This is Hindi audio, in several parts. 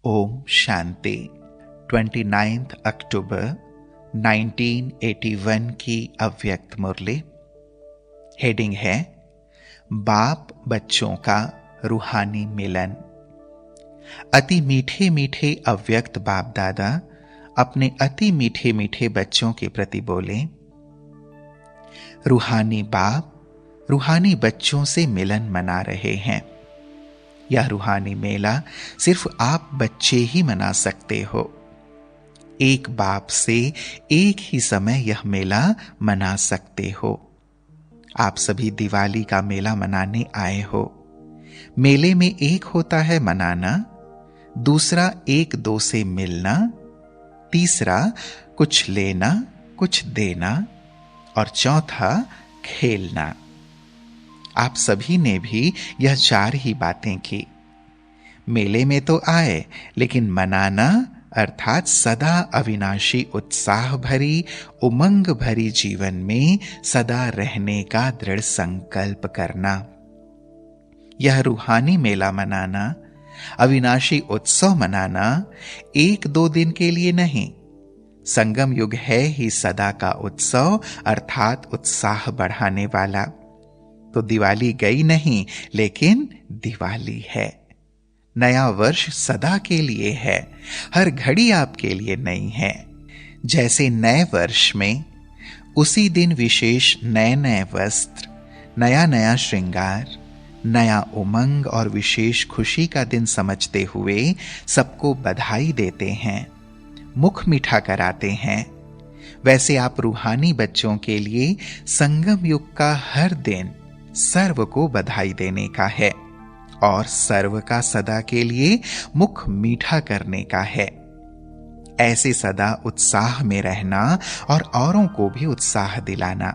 ओम शांति। 29 अक्टूबर 1981 की अव्यक्त मुरली। हेडिंग है बाप बच्चों का रूहानी मिलन। अति मीठे मीठे अव्यक्त बाप दादा अपने अति मीठे मीठे बच्चों के प्रति बोले, रूहानी बाप रूहानी बच्चों से मिलन मना रहे हैं। यह रूहानी मेला सिर्फ आप बच्चे ही मना सकते हो। एक बाप से एक ही समय यह मेला मना सकते हो। आप सभी दिवाली का मेला मनाने आए हो। मेले में एक होता है मनाना, दूसरा एक दो से मिलना, तीसरा कुछ लेना कुछ देना और चौथा खेलना। आप सभी ने भी यह चार ही बातें की। मेले में तो आए, लेकिन मनाना अर्थात सदा अविनाशी उत्साह भरी उमंग भरी जीवन में सदा रहने का दृढ़ संकल्प करना। यह रूहानी मेला मनाना, अविनाशी उत्सव मनाना एक दो दिन के लिए नहीं, संगम युग है ही सदा का उत्सव अर्थात उत्साह बढ़ाने वाला। तो दिवाली गई नहीं, लेकिन दिवाली है। नया वर्ष सदा के लिए है, हर घड़ी आपके लिए नहीं है। जैसे नए वर्ष में उसी दिन विशेष नए नए वस्त्र, नया नया श्रृंगार, नया उमंग और विशेष खुशी का दिन समझते हुए सबको बधाई देते हैं, मुख मीठा कराते हैं, वैसे आप रूहानी बच्चों के लिए संगम युग का हर दिन सर्व को बधाई देने का है और सर्व का सदा के लिए मुख मीठा करने का है। ऐसे सदा उत्साह में रहना और औरों को भी उत्साह दिलाना।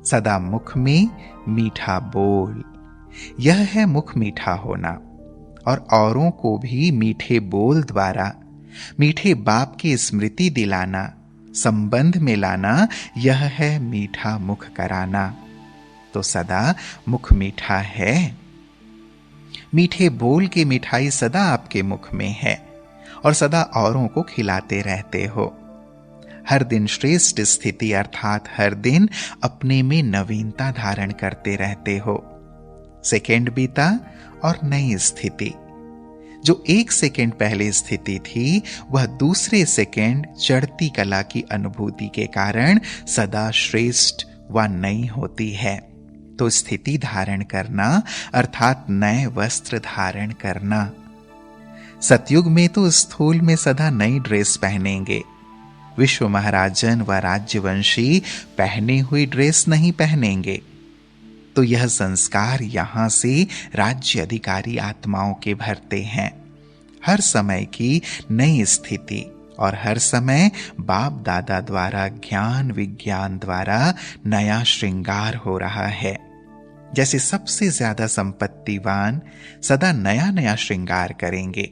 सदा मुख में मीठा बोल, यह है मुख मीठा होना। और औरों को भी मीठे बोल द्वारा मीठे बाप की स्मृति दिलाना, संबंध में लाना, यह है मीठा मुख कराना। तो सदा मुख मीठा है। मीठे बोल की मिठाई सदा आपके मुख में है और सदा औरों को खिलाते रहते हो। हर दिन श्रेष्ठ स्थिति अर्थात हर दिन अपने में नवीनता धारण करते रहते हो। सेकंड बीता और नई स्थिति। जो एक सेकंड पहले स्थिति थी, वह दूसरे सेकंड चढ़ती कला की अनुभूति के कारण सदा श्रेष्ठ व नई होती है। तो स्थिति धारण करना अर्थात नए वस्त्र धारण करना। सतयुग में तो स्थूल में सदा नई ड्रेस पहनेंगे। विश्व महाराजन व राज्यवंशी पहनी हुई ड्रेस नहीं पहनेंगे। तो यह संस्कार यहां से राज्य अधिकारी आत्माओं के भरते हैं। हर समय की नई स्थिति और हर समय बाप दादा द्वारा ज्ञान विज्ञान द्वारा नया श्रृंगार हो रहा है। जैसे सबसे ज्यादा संपत्तिवान सदा नया नया श्रृंगार करेंगे,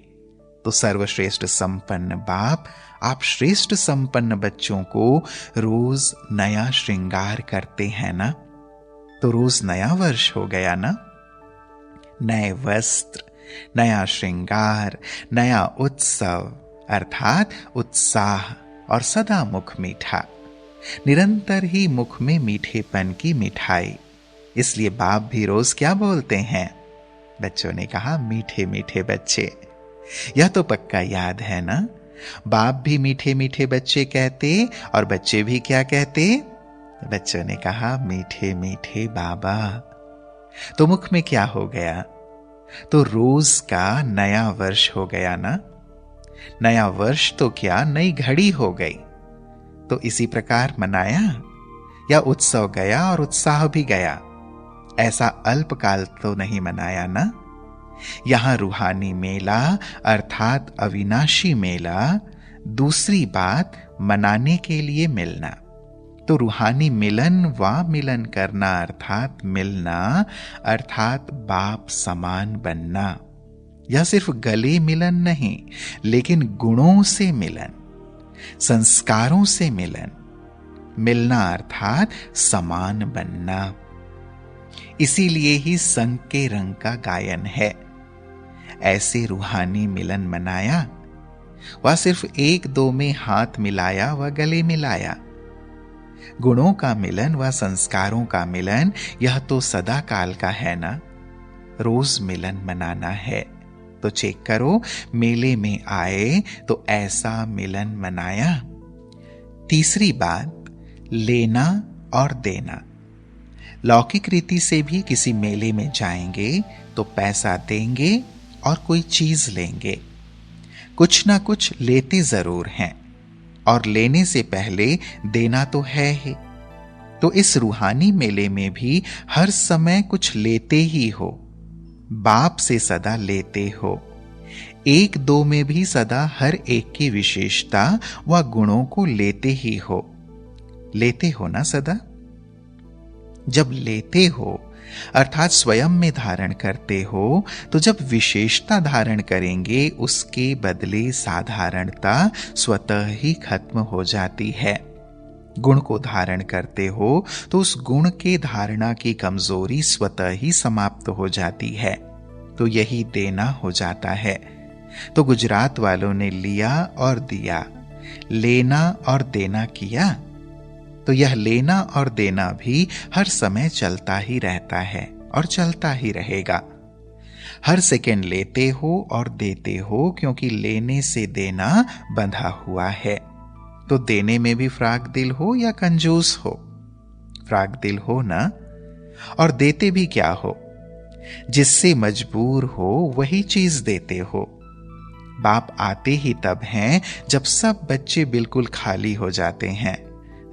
तो सर्वश्रेष्ठ संपन्न बाप आप श्रेष्ठ संपन्न बच्चों को रोज नया श्रृंगार करते हैं ना। तो रोज नया वर्ष हो गया ना। नए वस्त्र, नया श्रृंगार, नया उत्सव अर्थात उत्साह और सदा मुख मीठा। निरंतर ही मुख में मीठेपन की मिठाई। इसलिए बाप भी रोज क्या बोलते हैं? बच्चों ने कहा मीठे मीठे बच्चे। यह तो पक्का याद है ना। बाप भी मीठे मीठे बच्चे कहते और बच्चे भी क्या कहते? बच्चों ने कहा मीठे मीठे बाबा। तो मुख में क्या हो गया? तो रोज का नया वर्ष हो गया ना। नया वर्ष तो क्या, नई घड़ी हो गई। तो इसी प्रकार मनाया या उत्सव गया और उत्साह भी गया। ऐसा अल्पकाल तो नहीं मनाया ना। यहां रूहानी मेला अर्थात अविनाशी मेला। दूसरी बात मनाने के लिए मिलना। तो रूहानी मिलन व मिलन करना अर्थात मिलना अर्थात बाप समान बनना। यह सिर्फ गले मिलन नहीं, लेकिन गुणों से मिलन, संस्कारों से मिलन। मिलना अर्थात समान बनना। इसीलिए ही संग के रंग का गायन है। ऐसे रूहानी मिलन मनाया, वह सिर्फ एक दो में हाथ मिलाया व गले मिलाया। गुणों का मिलन व संस्कारों का मिलन यह तो सदा काल का है ना, रोज मिलन मनाना है। तो चेक करो, मेले में आए तो ऐसा मिलन मनाया। तीसरी बात, लेना और देना। लौकिक रीति से भी किसी मेले में जाएंगे तो पैसा देंगे और कोई चीज लेंगे, कुछ ना कुछ लेते जरूर हैं, और लेने से पहले देना तो है ही। तो इस रूहानी मेले में भी हर समय कुछ लेते ही हो, बाप से सदा लेते हो। एक दो में भी सदा हर एक की विशेषता व गुणों को लेते ही हो। लेते हो ना सदा? जब लेते हो अर्थात स्वयं में धारण करते हो, तो जब विशेषता धारण करेंगे उसके बदले साधारणता स्वतः ही खत्म हो जाती है। गुण को धारण करते हो तो उस गुण के धारणा की कमजोरी स्वतः ही समाप्त हो जाती है। तो यही देना हो जाता है। तो गुजरात वालों ने लिया और दिया, लेना और देना किया। तो यह लेना और देना भी हर समय चलता ही रहता है और चलता ही रहेगा। हर सेकंड लेते हो और देते हो, क्योंकि लेने से देना बंधा हुआ है। तो देने में भी फ्राक दिल हो या कंजूस हो, फ्राक दिल हो ना। और देते भी क्या हो, जिससे मजबूर हो वही चीज देते हो। बाप आते ही तब हैं जब सब बच्चे बिल्कुल खाली हो जाते हैं,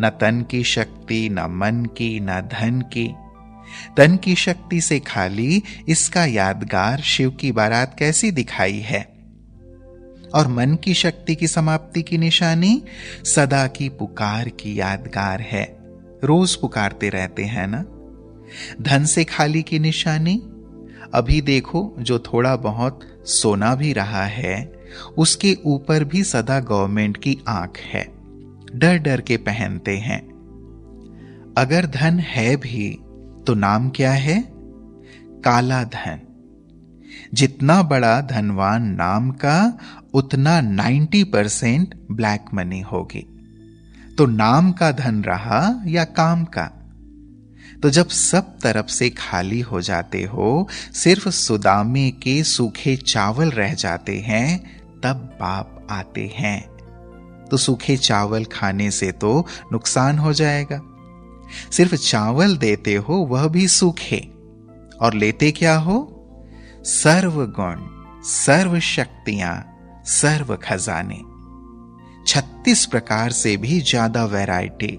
न तन की शक्ति, न मन की, न धन की। तन की शक्ति से खाली, इसका यादगार शिव की बारात कैसी दिखाई है। और मन की शक्ति की समाप्ति की निशानी सदा की पुकार की यादगार है, रोज पुकारते रहते हैं ना। धन से खाली की निशानी, अभी देखो जो थोड़ा बहुत सोना भी रहा है उसके ऊपर भी सदा गवर्नमेंट की आंख है, डर डर के पहनते हैं। अगर धन है भी तो नाम क्या है? काला धन। जितना बड़ा धनवान नाम का, उतना 90% ब्लैक मनी होगी। तो नाम का धन रहा या काम का? तो जब सब तरफ से खाली हो जाते हो, सिर्फ सुदामे के सूखे चावल रह जाते हैं, तब बाप आते हैं। तो सूखे चावल खाने से तो नुकसान हो जाएगा। सिर्फ चावल देते हो, वह भी सूखे, और लेते क्या हो? सर्व गुण, सर्व शक्तियां, सर्व खजाने, 36 प्रकार से भी ज्यादा वैरायटी।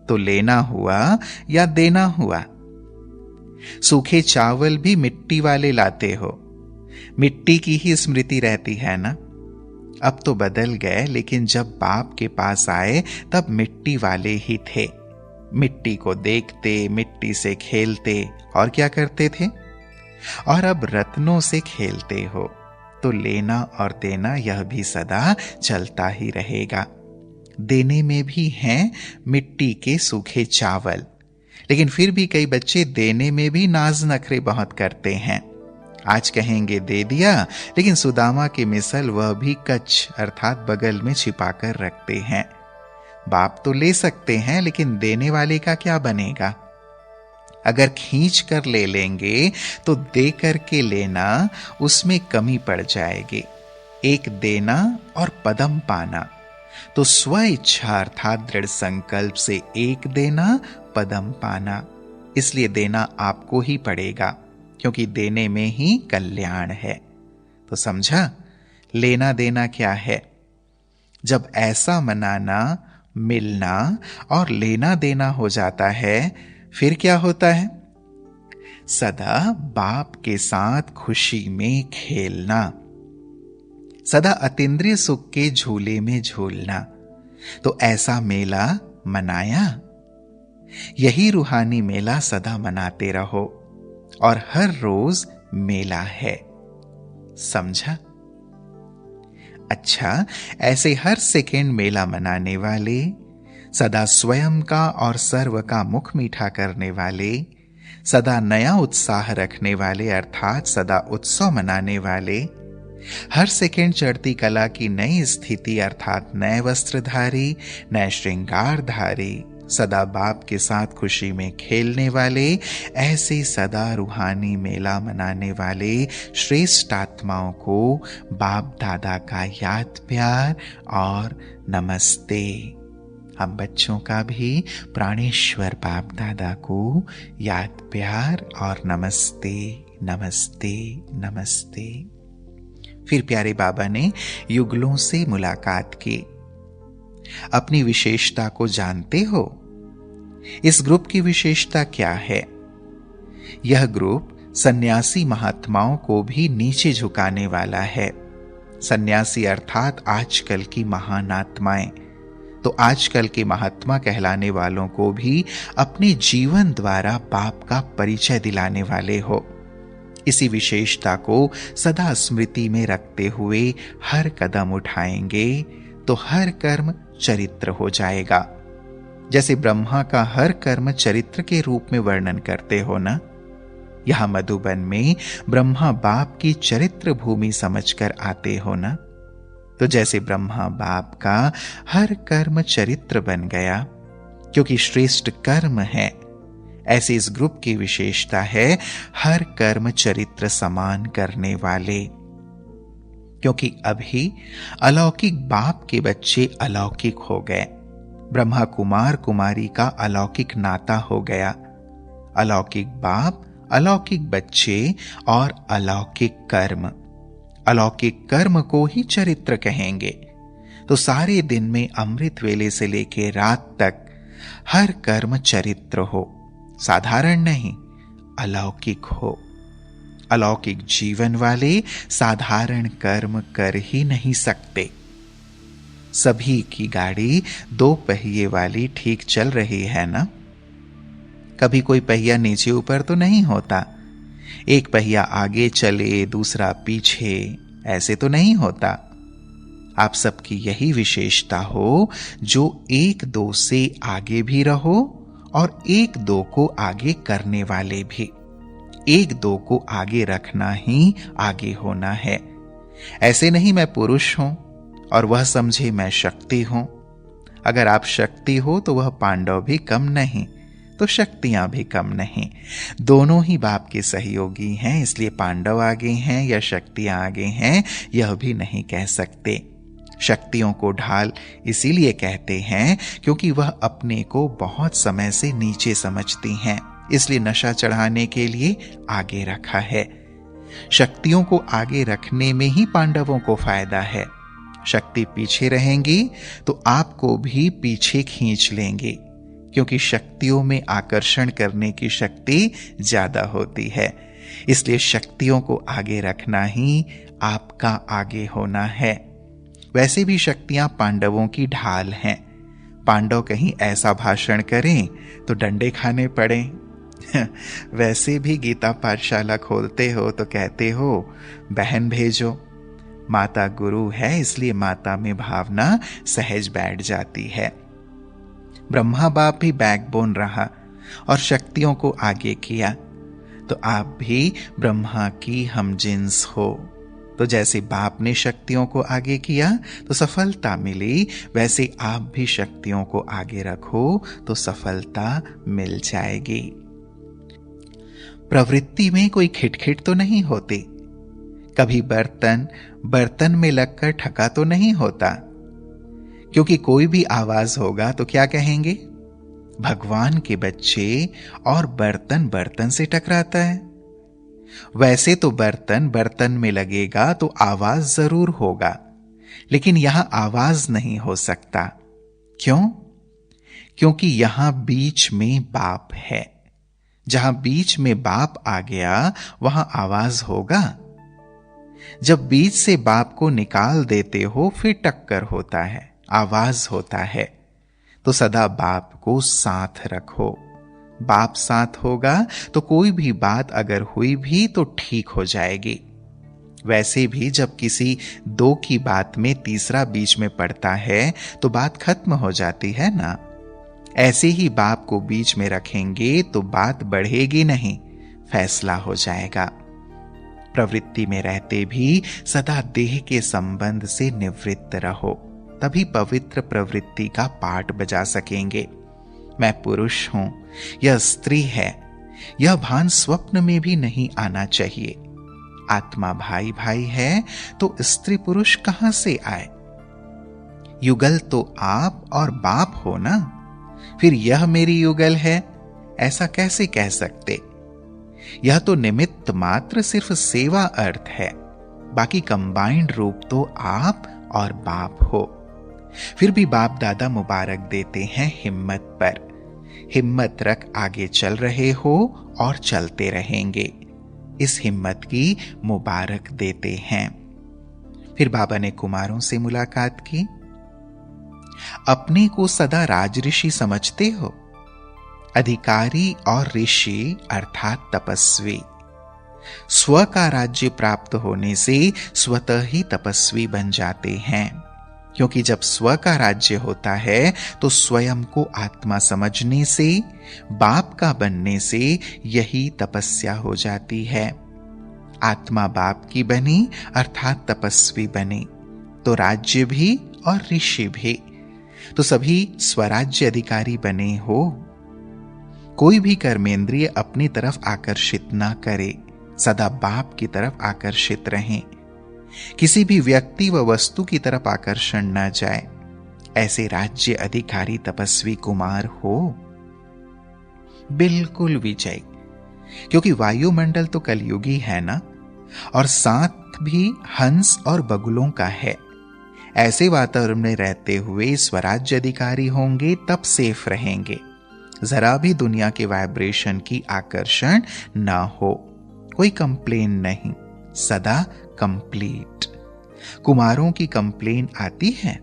तो लेना हुआ या देना हुआ? सूखे चावल भी मिट्टी वाले लाते हो, मिट्टी की ही स्मृति रहती है ना। अब तो बदल गए, लेकिन जब बाप के पास आए तब मिट्टी वाले ही थे। मिट्टी को देखते, मिट्टी से खेलते, और क्या करते थे? और अब रत्नों से खेलते हो। तो लेना और देना यह भी सदा चलता ही रहेगा। देने में भी हैं मिट्टी के सूखे चावल, लेकिन फिर भी कई बच्चे देने में भी नाज नखरे बहुत करते हैं। आज कहेंगे दे दिया, लेकिन सुदामा की मिसल वह भी कच्छ अर्थात बगल में छिपाकर रखते हैं। बाप तो ले सकते हैं, लेकिन देने वाले का क्या बनेगा? अगर खींच कर ले लेंगे तो दे करके लेना, उसमें कमी पड़ जाएगी। एक देना और पदम पाना। तो स्व इच्छा अर्थात दृढ़ संकल्प से एक देना, पदम पाना। इसलिए देना आपको ही पड़ेगा, क्योंकि देने में ही कल्याण है। तो समझा, लेना देना क्या है? जब ऐसा मनाना, मिलना और लेना देना हो जाता है, फिर क्या होता है? सदा बाप के साथ खुशी में खेलना, सदा अतीन्द्रिय सुख के झूले में झूलना। तो ऐसा मेला मनाया। यही रूहानी मेला सदा मनाते रहो, और हर रोज मेला है। समझा? अच्छा, ऐसे हर सेकेंड मेला मनाने वाले, सदा स्वयं का और सर्व का मुख मीठा करने वाले, सदा नया उत्साह रखने वाले अर्थात सदा उत्सव मनाने वाले, हर सेकेंड चढ़ती कला की नई स्थिति अर्थात नए वस्त्रधारी, नए श्रृंगारधारी, सदा बाप के साथ खुशी में खेलने वाले, ऐसे सदा रूहानी मेला मनाने वाले श्रेष्ठ आत्माओं को बाप दादा का याद प्यार और नमस्ते। हम बच्चों का भी प्राणेश्वर बाप दादा को याद प्यार और नमस्ते नमस्ते नमस्ते। फिर प्यारे बाबा ने युगलों से मुलाकात की। अपनी विशेषता को जानते हो? इस ग्रुप की विशेषता क्या है? यह ग्रुप सन्यासी महात्माओं को भी नीचे झुकाने वाला है। सन्यासी अर्थात आजकल की महान आत्माएं। तो आजकल के महात्मा कहलाने वालों को भी अपने जीवन द्वारा बाप का परिचय दिलाने वाले हो। इसी विशेषता को सदा स्मृति में रखते हुए हर कदम उठाएंगे तो हर कर्म चरित्र हो जाएगा। जैसे ब्रह्मा का हर कर्म चरित्र के रूप में वर्णन करते हो ना, यहां मधुबन में ब्रह्मा बाप की चरित्र भूमि समझकर आते हो ना। तो जैसे ब्रह्मा बाप का हर कर्म चरित्र बन गया क्योंकि श्रेष्ठ कर्म है, ऐसे इस ग्रुप की विशेषता है हर कर्म चरित्र समान करने वाले। क्योंकि अभी अलौकिक बाप के बच्चे अलौकिक हो गए। ब्रह्मा कुमार कुमारी का अलौकिक नाता हो गया। अलौकिक बाप, अलौकिक बच्चे और अलौकिक कर्म। अलौकिक कर्म को ही चरित्र कहेंगे। तो सारे दिन में अमृत वेले से लेकर रात तक हर कर्म चरित्र हो, साधारण नहीं, अलौकिक हो। अलौकिक जीवन वाले साधारण कर्म कर ही नहीं सकते। सभी की गाड़ी दो पहिए वाली ठीक चल रही है ना? कभी कोई पहिया नीचे ऊपर तो नहीं होता। एक पहिया आगे चले दूसरा पीछे, ऐसे तो नहीं होता। आप सबकी यही विशेषता हो जो एक दो से आगे भी रहो और एक दो को आगे करने वाले भी। एक दो को आगे रखना ही आगे होना है। ऐसे नहीं मैं पुरुष हूं और वह समझे मैं शक्ति हूं। अगर आप शक्ति हो तो वह पांडव भी कम नहीं, तो शक्तियां भी कम नहीं। दोनों ही बाप के सहयोगी हैं, इसलिए पांडव आगे हैं या शक्तियां आगे हैं यह भी नहीं कह सकते। शक्तियों को ढाल इसीलिए कहते हैं क्योंकि वह अपने को बहुत समय से नीचे समझती हैं, इसलिए नशा चढ़ाने के लिए आगे रखा है। शक्तियों को आगे रखने में ही पांडवों को फायदा है। शक्ति पीछे रहेंगी तो आपको भी पीछे खींच लेंगे, क्योंकि शक्तियों में आकर्षण करने की शक्ति ज्यादा होती है। इसलिए शक्तियों को आगे रखना ही आपका आगे होना है। वैसे भी शक्तियां पांडवों की ढाल हैं। पांडव कहीं ऐसा भाषण करें तो डंडे खाने पड़े। वैसे भी गीता पाठशाला खोलते हो तो कहते हो बहन भेजो। माता गुरु है इसलिए माता में भावना सहज बैठ जाती है। ब्रह्मा बाप भी बैकबोन रहा और शक्तियों को आगे किया, तो आप भी ब्रह्मा की हमजिन्स हो। तो जैसे बाप ने शक्तियों को आगे किया तो सफलता मिली, वैसे आप भी शक्तियों को आगे रखो तो सफलता मिल जाएगी। प्रवृत्ति में कोई खिटखिट तो नहीं होती। कभी बर्तन में लगकर ठका तो नहीं होता, क्योंकि कोई भी आवाज होगा तो क्या कहेंगे? भगवान के बच्चे और बर्तन से टकराता है। वैसे तो बर्तन में लगेगा तो आवाज जरूर होगा, लेकिन यहां आवाज नहीं हो सकता। क्यों? क्योंकि यहां बीच में बाप है। जहां बीच में बाप आ गया वहां आवाज होगा। जब बीच से बाप को निकाल देते हो फिर टक्कर होता है, आवाज होता है। तो सदा बाप को साथ रखो। बाप साथ होगा तो कोई भी बात अगर हुई भी तो ठीक हो जाएगी। वैसे भी जब किसी दो की बात में तीसरा बीच में पड़ता है तो बात खत्म हो जाती है ना। ऐसे ही बाप को बीच में रखेंगे तो बात बढ़ेगी नहीं, फैसला हो जाएगा। प्रवृत्ति में रहते भी सदा देह के संबंध से निवृत्त रहो, तभी पवित्र प्रवृत्ति का पाठ बजा सकेंगे। मैं पुरुष हूं, यह स्त्री है, यह भान स्वप्न में भी नहीं आना चाहिए। आत्मा भाई भाई है तो स्त्री पुरुष कहां से आए? युगल तो आप और बाप हो ना, फिर यह मेरी युगल है ऐसा कैसे कह सकते? यह तो निमित्त मात्र सिर्फ सेवा अर्थ है, बाकी कंबाइंड रूप तो आप और बाप हो। फिर भी बाप दादा मुबारक देते हैं हिम्मत पर। हिम्मत रख आगे चल रहे हो और चलते रहेंगे, इस हिम्मत की मुबारक देते हैं। फिर बाबा ने कुमारों से मुलाकात की। अपने को सदा राजऋषि समझते हो? अधिकारी और ऋषि अर्थात तपस्वी। स्व का राज्य प्राप्त होने से स्वतः ही तपस्वी बन जाते हैं, क्योंकि जब स्व का राज्य होता है तो स्वयं को आत्मा समझने से, बाप का बनने से यही तपस्या हो जाती है। आत्मा बाप की बनी अर्थात तपस्वी बनी तो राज्य भी और ऋषि भी, तो सभी स्वराज्य अधिकारी बने हो। कोई भी कर्मेंद्रिय अपनी तरफ आकर्षित ना करे, सदा बाप की तरफ आकर्षित रहें। किसी भी व्यक्ति व वस्तु की तरफ आकर्षण न जाए। ऐसे राज्य अधिकारी तपस्वी कुमार हो। बिल्कुल विजय, क्योंकि वायुमंडल तो कलयुगी है ना, और साथ भी हंस और बगुलों का है। ऐसे वातावरण में रहते हुए स्वराज्य अधिकारी होंगे तब सेफ रहेंगे, जरा भी दुनिया के वाइब्रेशन की आकर्षण ना हो। कोई कंप्लेन नहीं, सदा कंप्लीट। कुमारों की कंप्लेन आती है?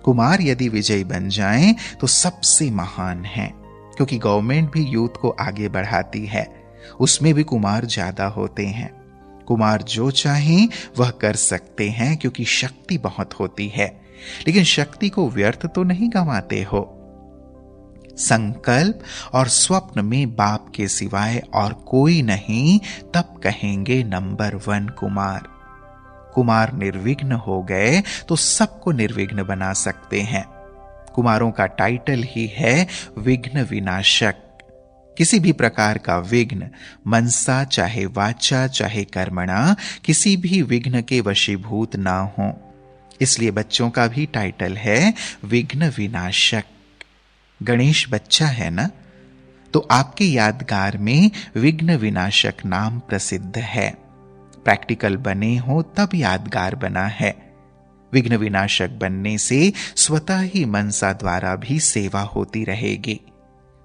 कुमार यदि विजयी बन जाएं तो सबसे महान हैं, क्योंकि गवर्नमेंट भी यूथ को आगे बढ़ाती है, उसमें भी कुमार ज्यादा होते हैं। कुमार जो चाहें वह कर सकते हैं, क्योंकि शक्ति बहुत होती है, लेकिन शक्ति को व्यर्थ तो नहीं गंवाते हो। संकल्प और स्वप्न में बाप के सिवाय और कोई नहीं, तब कहेंगे नंबर 1 कुमार। कुमार निर्विघ्न हो गए तो सबको निर्विघ्न बना सकते हैं। कुमारों का टाइटल ही है विघ्न विनाशक। किसी भी प्रकार का विघ्न, मनसा चाहे वाचा चाहे कर्मणा, किसी भी विघ्न के वशीभूत ना हो। इसलिए बच्चों का भी टाइटल है विघ्न विनाशक। गणेश बच्चा है ना, तो आपके यादगार में विघ्न विनाशक नाम प्रसिद्ध है। प्रैक्टिकल बने हो तब यादगार बना है। विघ्न विनाशक बनने से स्वतः ही मनसा द्वारा भी सेवा होती रहेगी।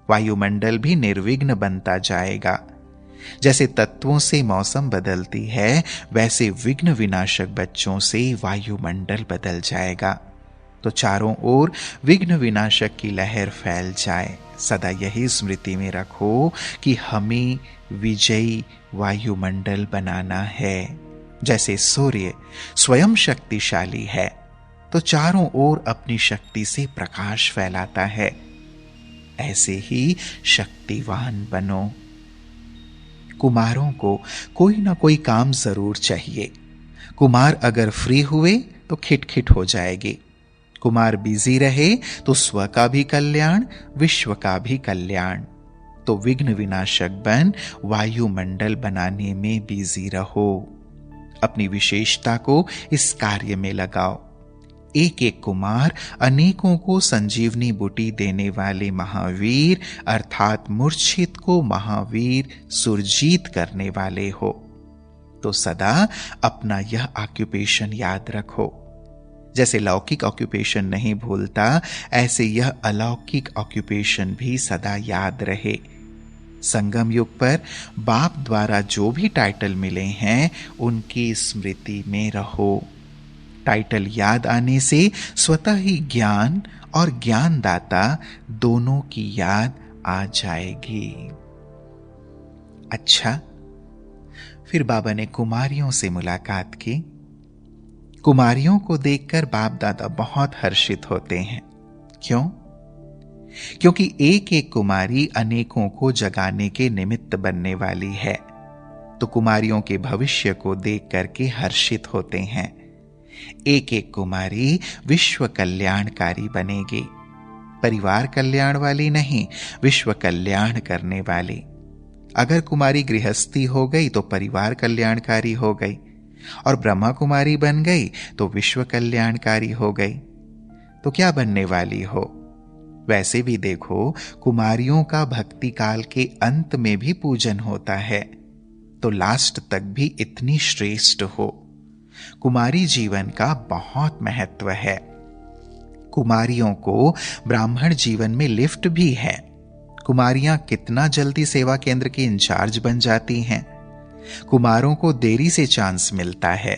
वायुमंडल भी निर्विघ्न बनता जाएगा। जैसे तत्वों से मौसम बदलती है, वैसे विघ्न विनाशक बच्चों से वायुमंडल बदल जाएगा। तो चारों ओर विघ्न विनाशक की लहर फैल जाए। सदा यही स्मृति में रखो कि हमें विजयी वायुमंडल बनाना है। जैसे सूर्य स्वयं शक्तिशाली है, तो चारों ओर अपनी शक्ति से प्रकाश फैलाता है। ऐसे ही शक्तिवान बनो। कुमारों को कोई ना कोई काम जरूर चाहिए। कुमार अगर फ्री हुए तो खिटखिट हो जाएगी। कुमार बिजी रहे तो स्व का भी कल्याण, विश्व का भी कल्याण। तो विघ्न विनाशक बन वायुमंडल बनाने में बिजी रहो। अपनी विशेषता को इस कार्य में लगाओ। एक एक कुमार अनेकों को संजीवनी बूटी देने वाले महावीर अर्थात मूर्छित को महावीर सुरजीत करने वाले हो। तो सदा अपना यह ऑक्यूपेशन याद रखो। जैसे लौकिक ऑक्यूपेशन नहीं भूलता, ऐसे यह अलौकिक ऑक्यूपेशन भी सदा याद रहे। संगम युग पर बाप द्वारा जो भी टाइटल मिले हैं, उनकी स्मृति में रहो। टाइटल याद आने से स्वतः ही ज्ञान और ज्ञानदाता दोनों की याद आ जाएगी। अच्छा, फिर बाबा ने कुमारियों से मुलाकात की। कुमारियों को देखकर बाप दादा बहुत हर्षित होते हैं। क्यों? क्योंकि एक एक कुमारी अनेकों को जगाने के निमित्त बनने वाली है, तो कुमारियों के भविष्य को देख करके हर्षित होते हैं। एक एक कुमारी विश्व कल्याणकारी बनेगी, परिवार कल्याण वाली नहीं, विश्व कल्याण करने वाली। अगर कुमारी गृहस्थी हो गई तो परिवार कल्याणकारी हो गई, और ब्रह्मा कुमारी बन गई तो विश्व कल्याणकारी हो गई। तो क्या बनने वाली हो? वैसे भी देखो, कुमारियों का भक्ति काल के अंत में भी पूजन होता है, तो लास्ट तक भी इतनी श्रेष्ठ हो। कुमारी जीवन का बहुत महत्व है। कुमारियों को ब्राह्मण जीवन में लिफ्ट भी है। कुमारियां कितना जल्दी सेवा केंद्र की इंचार्ज बन जाती हैं। कुमारों को देरी से चांस मिलता है।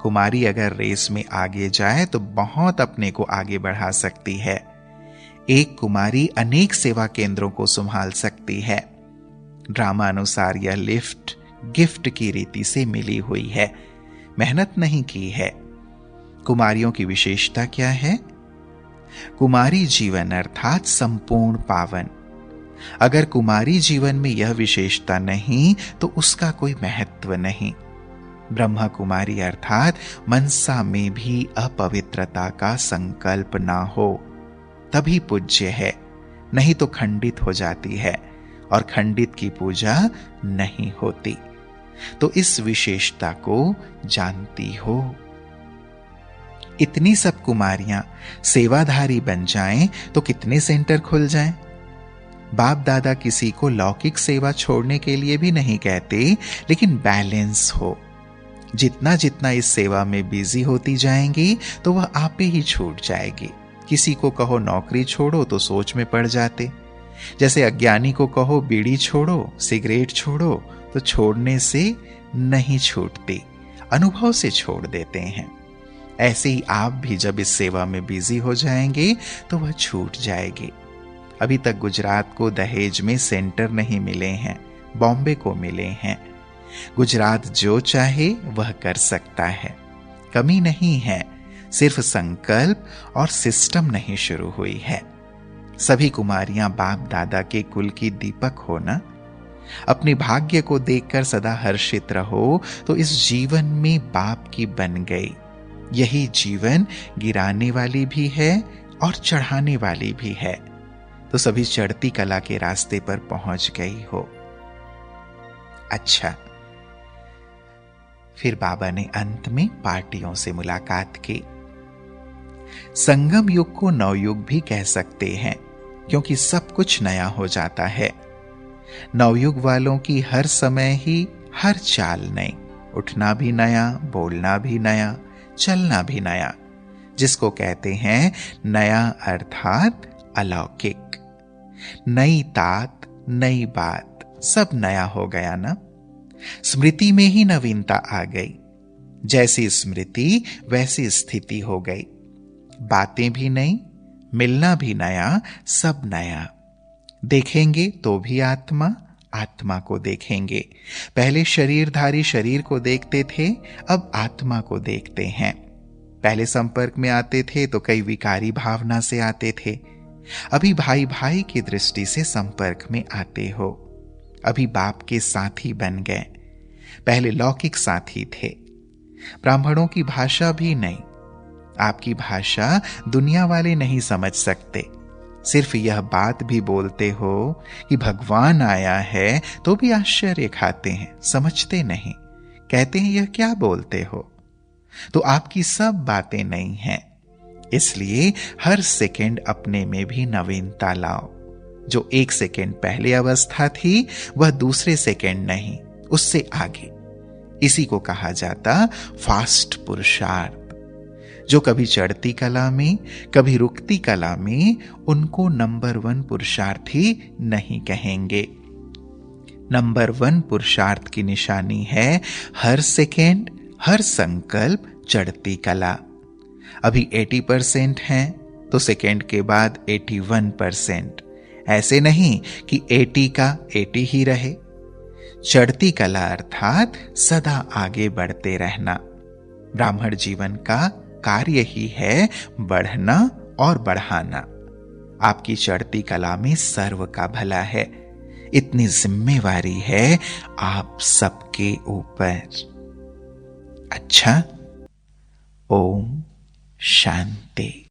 कुमारी अगर रेस में आगे जाए तो बहुत अपने को आगे बढ़ा सकती है। एक कुमारी अनेक सेवा केंद्रों को संभाल सकती है। ड्रामा अनुसार यह लिफ्ट गिफ्ट की रीति से मिली हुई है, मेहनत नहीं की है। कुमारियों की विशेषता क्या है? कुमारी जीवन अर्थात संपूर्ण पावन। अगर कुमारी जीवन में यह विशेषता नहीं तो उसका कोई महत्व नहीं। ब्रह्मा कुमारी अर्थात मनसा में भी अपवित्रता का संकल्प ना हो तभी पूज्य है, नहीं तो खंडित हो जाती है, और खंडित की पूजा नहीं होती। तो इस विशेषता को जानती हो। इतनी सब कुमारियां सेवाधारी बन जाएं तो कितने सेंटर खुल जाएं। बाप दादा किसी को लौकिक सेवा छोड़ने के लिए भी नहीं कहते, लेकिन बैलेंस हो। जितना जितना इस सेवा में बिजी होती जाएंगी तो वह आपे ही छूट जाएगी। किसी को कहो नौकरी छोड़ो तो सोच में पड़ जाते। जैसे अज्ञानी को कहो बीड़ी छोड़ो, सिगरेट छोड़ो, तो छोड़ने से नहीं छूटती, अनुभव से छोड़ देते हैं। ऐसे ही आप भी जब इस सेवा में बिजी हो जाएंगे तो वह छूट जाएगी। अभी तक गुजरात को दहेज में सेंटर नहीं मिले हैं, बॉम्बे को मिले हैं। गुजरात जो चाहे वह कर सकता है, कमी नहीं है, सिर्फ संकल्प और सिस्टम नहीं शुरू हुई है। सभी कुमारियां बाप दादा के कुल की दीपक हो ना। अपने भाग्य को देखकर सदा हर्षित रहो, तो इस जीवन में बाप की बन गई। यही जीवन गिराने वाली भी है और चढ़ाने वाली भी है, तो सभी चढ़ती कला के रास्ते पर पहुंच गई हो। अच्छा, फिर बाबा ने अंत में पार्टियों से मुलाकात की। संगम युग को नवयुग भी कह सकते हैं, क्योंकि सब कुछ नया हो जाता है। नवयुग वालों की हर समय ही हर चाल नई, उठना भी नया, बोलना भी नया, चलना भी नया, जिसको कहते हैं नया अर्थात अलौकिक। नई तात, नई बात, सब नया हो गया ना। स्मृति में ही नवीनता आ गई। जैसी स्मृति वैसी स्थिति हो गई। बातें भी नई, मिलना भी नया, सब नया। देखेंगे तो भी आत्मा, आत्मा को देखेंगे। पहले शरीरधारी शरीर को देखते थे, अब आत्मा को देखते हैं। पहले संपर्क में आते थे तो कई विकारी भावना से आते थे, अभी भाई भाई की दृष्टि से संपर्क में आते हो। अभी बाप के साथी बन गए, पहले लौकिक साथी थे। ब्राह्मणों की भाषा भी नहीं, आपकी भाषा दुनिया वाले नहीं समझ सकते। सिर्फ यह बात भी बोलते हो कि भगवान आया है तो भी आश्चर्य खाते हैं, समझते नहीं, कहते हैं यह क्या बोलते हो। तो आपकी सब बातें नहीं हैं, इसलिए हर सेकंड अपने में भी नवीनता लाओ। जो एक सेकंड पहले अवस्था थी वह दूसरे सेकंड नहीं, उससे आगे। इसी को कहा जाता फास्ट पुरुषार्थ। जो कभी चढ़ती कला में, कभी रुकती कला में, उनको नंबर 1 पुरुषार्थी नहीं कहेंगे। नंबर 1 पुरुषार्थ की निशानी है हर सेकेंड, हर संकल्प चढ़ती कला। अभी 80% है तो सेकेंड के बाद 81%। ऐसे नहीं कि 80 का 80 ही रहे। चढ़ती कला अर्थात सदा आगे बढ़ते रहना। ब्राह्मण जीवन का कार्य ही है बढ़ना और बढ़ाना। आपकी चढ़ती कला में सर्व का भला है। इतनी जिम्मेवारी है आप सबके ऊपर। अच्छा, ओम शांति।